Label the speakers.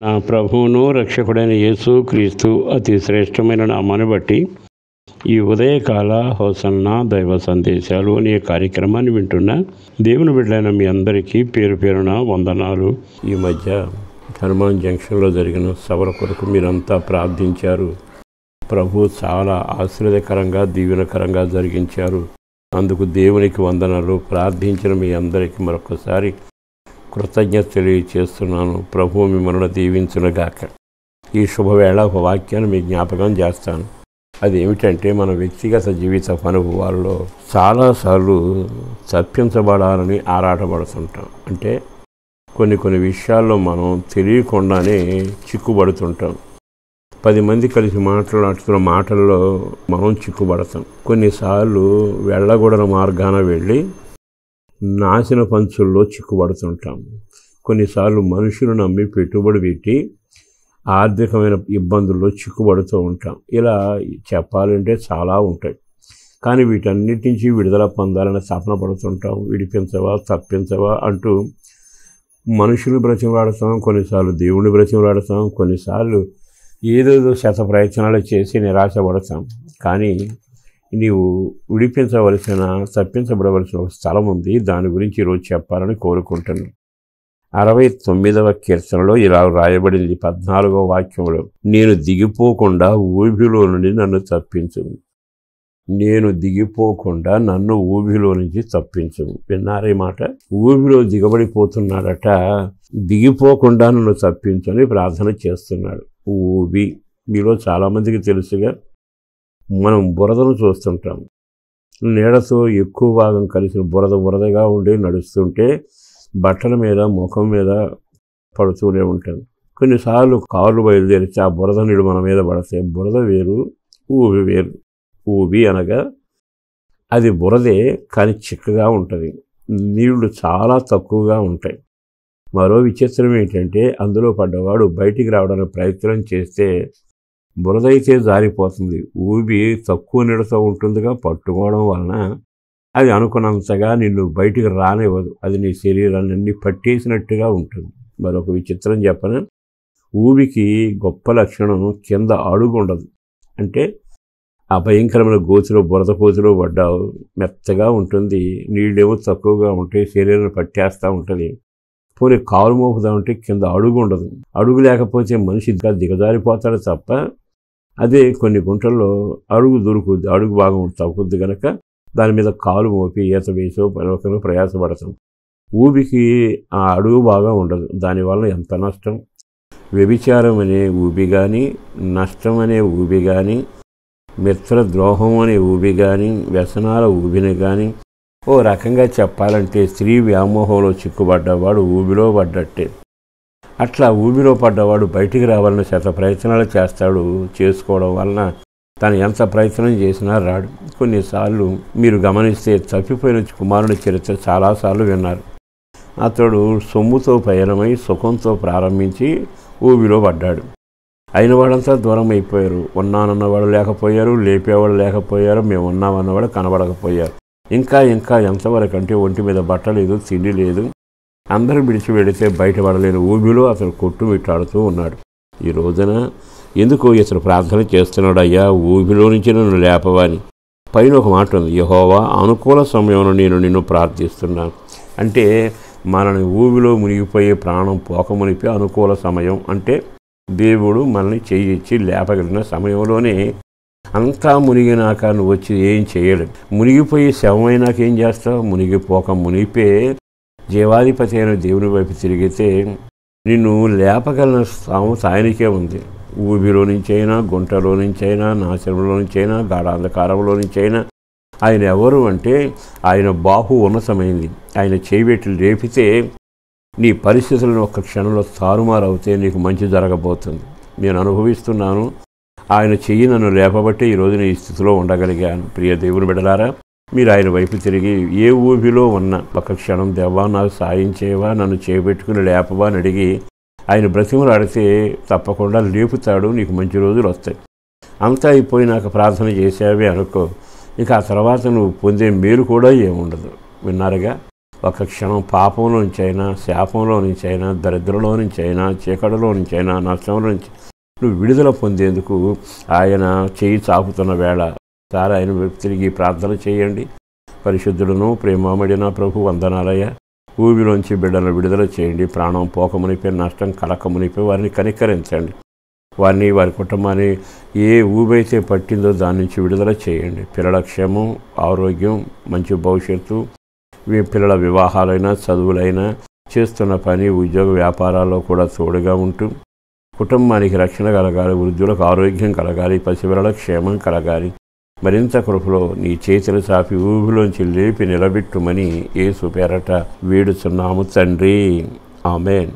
Speaker 1: నా ప్రభువును రక్షకుడైన యేసు క్రీస్తు అతి శ్రేష్టమైన నామాన్ని బట్టి ఈ ఉదయకాల హోసన్న దైవ సందేశాలు అనే కార్యక్రమాన్ని వింటున్న దేవుని బిడ్డలైన మీ అందరికీ పేరు పేరున వందనాలు. ఈ మధ్య హనుమాన్ జంక్షన్లో జరిగిన సభల కొరకు మీరంతా ప్రార్థించారు. ప్రభు చాలా ఆశీర్వాదకరంగా దీవెనకరంగా జరిగించారు. అందుకు దేవునికి వందనాలు. ప్రార్థించిన మీ అందరికీ మరొకసారి కృతజ్ఞత తెలియచేస్తున్నాను. ప్రభువు మిమ్మల్ని దీవించునుగాక. ఈ శుభవేళ ఒక వాక్యాన్ని మీ జ్ఞాపకం చేస్తాను. అదేమిటంటే, మన వ్యక్తిగత జీవిత అనుభవాల్లో చాలాసార్లు తప్పించబడాలని ఆరాటపడుతుంటాం. అంటే కొన్ని విషయాల్లో మనం తెలియకుండానే చిక్కుబడుతుంటాం. 10 మంది కలిసి మాట్లాడుతున్న మాటల్లో మనం చిక్కుబడతాం. కొన్నిసార్లు వెళ్ళకూడని మార్గాన వెళ్ళి నాశన పంచుల్లో చిక్కుబడుతుంటాం. కొన్నిసార్లు మనుషులు నమ్మి పెట్టుబడి పెట్టి ఆర్థికమైన ఇబ్బందుల్లో చిక్కుబడుతూ ఉంటాం. ఇలా చెప్పాలంటే చాలా ఉంటాయి. కానీ వీటన్నిటి నుంచి విడుదల పొందాలని తపన పడుతుంటాం. విడిపించవా, తప్పించవా అంటూ మనుషులు బ్రతిమలాడతాం, కొన్నిసార్లు దేవుని బ్రతిమలాడతాం, కొన్నిసార్లు ఏదేదో శత ప్రయత్నాలు చేసి నిరాశపడతాం. కానీ నీవు విడిపించవలసిన, తప్పించబడవలసిన ఒక స్థలం ఉంది. దాని గురించి ఈరోజు చెప్పాలని కోరుకుంటున్నాను. 69వ కీర్తనలో ఇలా రాయబడింది, 14వ వాక్యంలో, నేను దిగిపోకుండా ఊబిలో నుండి నన్ను తప్పించు. నేను దిగిపోకుండా నన్ను ఊబిలో నుంచి తప్పించు. విన్నారే మాట? ఊబిలో దిగబడిపోతున్నాడట. దిగిపోకుండా నన్ను తప్పించని ప్రార్థన చేస్తున్నాడు. ఊబి మీలో చాలామందికి తెలుసుగా. మనం బురదను చూస్తుంటాం. నీడతో ఎక్కువ భాగం కలిసిన బురదగా ఉండి నడుస్తుంటే బట్టల మీద, ముఖం మీద పడుతూనే ఉంటాం. కొన్నిసార్లు కాళ్ళు బయలుదేరితే ఆ బురద నీడు మన మీద పడతాయి. బురద వేరు, ఊబి వేరు. ఊబి అనగా అది బురదే, కానీ చిక్కగా ఉంటుంది. నీళ్లు చాలా తక్కువగా ఉంటాయి. మరో విచిత్రం ఏంటంటే, అందులో పడ్డవాడు బయటికి రావడానికి ప్రయత్నం చేస్తే బురదైతే జారిపోతుంది. ఊబి తక్కువ నీడతో ఉంటుందిగా, పట్టుకోవడం వలన అది అనుకున్నంతగా నిన్ను బయటికి రానివ్వదు. అది నీ శరీరాన్ని అన్ని పట్టేసినట్టుగా ఉంటుంది. మరొక విచిత్రం చెప్పన, ఊబికి గొప్ప లక్షణం కింద అడుగు ఉండదు. అంటే ఆ భయంకరమైన గోతులో, బురద కోతులో పడ్డావు, మెత్తగా ఉంటుంది. నీళ్ళేమో తక్కువగా ఉంటాయి, శరీరాన్ని పట్టేస్తూ ఉంటుంది. పోనీ కాలు మోపుదా ఉంటే కింద అడుగు ఉండదు. అడుగు లేకపోతే మనిషి ఇంకా దిగజారిపోతాడు తప్ప, అదే కొన్ని గుంటల్లో అడుగు దొరుకుద్ది, అడుగు భాగం తగ్గుద్ది కనుక దాని మీద కాలు మోపి ఈత వేసో పరొకరు ప్రయాసపడతాం. ఊబికి ఆ అడుగు బాగా ఉండదు. దానివల్ల ఎంత నష్టం. వ్యభిచారం అనే ఊబి కానీ, నష్టం అనే ఊబి కానీ, మిత్రద్రోహం అనే ఊబి కానీ, వ్యసనాల ఊబిని కానీ, ఓ రకంగా చెప్పాలంటే స్త్రీ వ్యామోహంలో చిక్కుబడ్డవాడు ఊబిలో పడ్డట్టే. అట్లా ఊబిలో పడ్డవాడు బయటికి రావాలని శత ప్రయత్నాలు చేస్తాడు. చేసుకోవడం వలన తను ఎంత ప్రయత్నం చేసినా రాడు. కొన్నిసార్లు మీరు గమనిస్తే తప్పిపోయిన కుమారుని చరిత్ర చాలాసార్లు విన్నారు. అతడు సొమ్ముతో పయనమై సుఖంతో ప్రారంభించి ఊబిలో పడ్డాడు. అయిన వాళ్ళంతా దూరం అయిపోయారు. ఉన్నానన్నవాడు లేకపోయారు, లేపేవాడు లేకపోయారు, మేము ఉన్నామన్నవాడు కనబడకపోయారు. ఇంకా ఎంతవరకు అంటే ఒంటి మీద బట్ట లేదు, తిండి లేదు. అందరూ విడిచి వెళితే బయటపడలేని ఊబిలో అతను కొట్టుమిట్టాడుతూ ఉన్నాడు. ఈ రోజున ఎందుకో ఇతను ప్రార్థన చేస్తున్నాడు, అయ్యా ఊబిలో నుంచి నన్ను లేపవని. పైన ఒక మాట ఉంది, యెహోవా అనుకూల సమయంలో నేను నిన్ను ప్రార్థిస్తున్నాను. అంటే మనని ఊబిలో మునిగిపోయే ప్రాణం పోకమునిపే అనుకూల సమయం. అంటే దేవుడు మనల్ని చేయించి లేపగలిగిన సమయంలోనే. అంతా మునిగినాక నువ్వు వచ్చి ఏం చేయలేవు. మునిగిపోయి శవమైనాక ఏం చేస్తావు? మునిగిపోక మునిపే జీవాధిపతి అయిన దేవుని వైపు తిరిగితే నిన్ను లేపగలిగిన స్థామత ఆయనకే ఉంది. ఊబిలో నుంచైనా, గుంటలో నుంచైనా, నాశనంలో నుంచైనా, గాఢాంధకారంలో నుంచైనా. ఆయన ఎవరు అంటే, ఆయన బాహు ఉన్నతమైంది. ఆయన చేయిబెట్టి లేపితే నీ పరిస్థితులను ఒక్క క్షణంలో తారుమారవుతే నీకు మంచి జరగబోతుంది. నేను అనుభవిస్తున్నాను. ఆయన చెయ్యి నన్ను లేపబట్టే ఈరోజు నేను ఈ స్థితిలో ఉండగలిగాను. ప్రియ దేవుని బిడ్డలారా, మీరు ఆయన వైపు తిరిగి ఏ ఊబిలో ఉన్నా ఒక క్షణం, దేవా నాకు సాయం చేయవా, నన్ను చేపెట్టుకుని లేపవా అని అడిగి ఆయన బ్రతిమలాడితే తప్పకుండా లేపుతాడు. నీకు మంచి రోజులు వస్తాయి. అంతా అయిపోయినాక ప్రార్థన చేసావే అనుకో, ఇక ఆ తర్వాత నువ్వు పొందే మేలు కూడా ఏముండదు. విన్నారుగా? ఒక క్షణం పాపంలో నుంచైనా, శాపంలో నుంచైనా, దరిద్రంలో నుంచైనా, చీకటిలో నుంచైనా, నష్టంలో నుంచి నువ్వు విడుదల పొందేందుకు ఆయన చేయి చాపుతున్న వేళ సార్ ఆయన తిరిగి ప్రార్థన చేయండి. పరిశుద్ధులను ప్రేమమడిన ప్రభు వందనాలయ్య, ఊబిలోంచి బిడ్డలను విడుదల చేయండి. ప్రాణం పోకమునిపై, నష్టం కలకమునిపై వారిని కనికరించండి. వారిని, వారి కుటుంబాన్ని ఏ ఊబైతే పట్టిందో దాని నుంచి విడుదల చేయండి. పిల్లల క్షేమం, ఆరోగ్యం, మంచి భవిష్యత్తు, పిల్లల వివాహాలైనా, చదువులైనా, చేస్తున్న పని, ఉద్యోగ వ్యాపారాల్లో కూడా తోడుగా ఉంటూ కుటుంబానికి రక్షణ కలగాలి, వృద్ధులకు ఆరోగ్యం కలగాలి, పసిపిల్లల క్షేమం కలగాలి. మరింత కృపలో నీ చేతులు చాపి ఊబిలోంచి లేపి నిలబెట్టుమని యేసు పేరట వేడుచున్నాము తండ్రి. ఆమేన్.